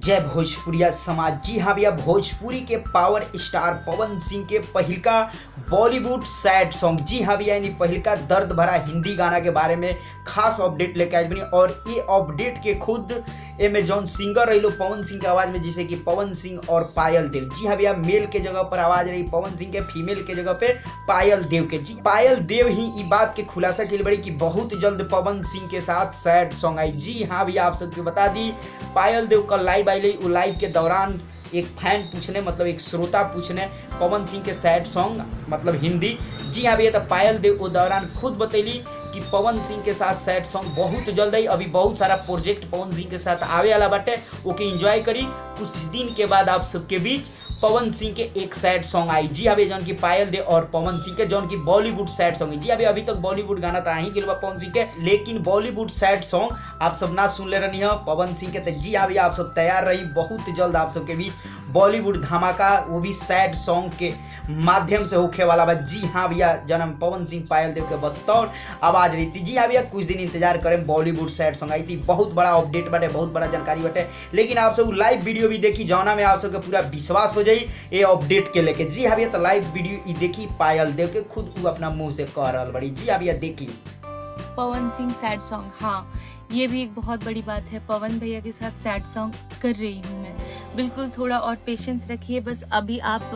जय भोजपुरिया समाज। जी हाँ भैया, भोजपुरी के पावर स्टार पवन सिंह के पहिलका बॉलीवुड सैड सॉन्ग, जी हाँ भैया, यानी पहिलका दर्द भरा हिंदी गाना के बारे में खास अपडेट लेके आए बनी। और ये अपडेट के खुद एमे जौन सिंगर रही पवन सिंह के आवाज में, जिसे कि पवन सिंह और पायल देव। जी हाँ भैया, मेल के जगह पर आवाज रही पवन सिंह के, फीमेल के जगह पे पायल देव के। जी पायल देव ही इस बात के खुलासा के लिए बड़ी कि बहुत जल्द पवन सिंह के साथ सैड सॉन्ग आई। जी हाँ भैया, आप सबको बता दी पायल देव कल लाइव आई, वो लाइव के दौरान एक फैन पूछने, मतलब एक श्रोता पूछने पवन सिंह के सैड सॉन्ग मतलब हिंदी। जी हाँ भैया, तो पायल देव वो दौरान खुद बतैली कि पवन सिंह के साथ सैड सॉन्ग बहुत जल्द आई। अभी बहुत सारा प्रोजेक्ट पवन सिंह के साथ आवे वाला बाटे, ओके एंजॉय करी। कुछ दिन के बाद आप सबके बीच पवन सिंह के एक सैड सॉन्ग आई। जी अभी जौन की पायल दे और पवन सिंह के जौन की बॉलीवुड सैड सॉन्ग है। जी अभी तक बॉलीवुड गाना तो ही गेल बा पवन सिंह के, लेकिन बॉलीवुड सैड सॉन्ग आप सब ना सुन ले रही हो पवन सिंह के। तो जी अभी आप सब तैयार रही, बहुत जल्द आप सबके बीच बॉलीवुड धमाका, वो भी सैड सॉन्ग के माध्यम से होखे वाला बा। जी हाँ भैया, जन्म पवन सिंह पायल देव के बतौर आवाज रही थी। जी हाँ भैया, कुछ दिन इंतजार करें, बॉलीवुड सैड सॉन्ग आई थी। बहुत बड़ा अपडेट बाटे, बहुत बड़ा जानकारी बाटे, लेकिन आप सब लाइव वीडियो भी देखी जौना में आप सबके पूरा विश्वास हो जाई ये अपडेट के लेके। जी हाँ भैया, तो लाइव वीडियो देखी पायल देव के, खुद वो अपना मुंह से कह रहा बड़ी। जी हाँ भैया, देखी पवन सिंह सैड सॉन्ग। हाँ, ये भी एक बहुत बड़ी बात है, पवन भैया के साथ सैड सॉन्ग कर रही हूँ मैं। बिल्कुल थोड़ा और पेशेंस रखिए, बस अभी आप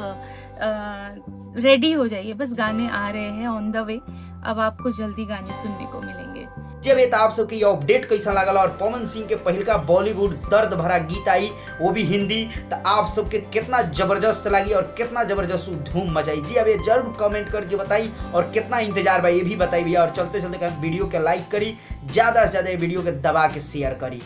रेडी हो जाइए, बस गाने आ रहे हैं ऑन द वे, अब आपको जल्दी गाने सुनने को मिलेंगे। जब ये आप सबके ये अपडेट कैसा लागल और पवन सिंह के पहिलका बॉलीवुड दर्द भरा गीत आई, वो भी हिंदी, तो आप सबके कितना जबरदस्त लगी और कितना जबरदस्त धूम मचाई। जी अब ये जरूर कमेंट करके बताई और कितना इंतजार बा ये भी बताई भैया। और चलते चलते वीडियो के लाइक करी, ज़्यादा से ज़्यादा वीडियो के दबा के शेयर करी।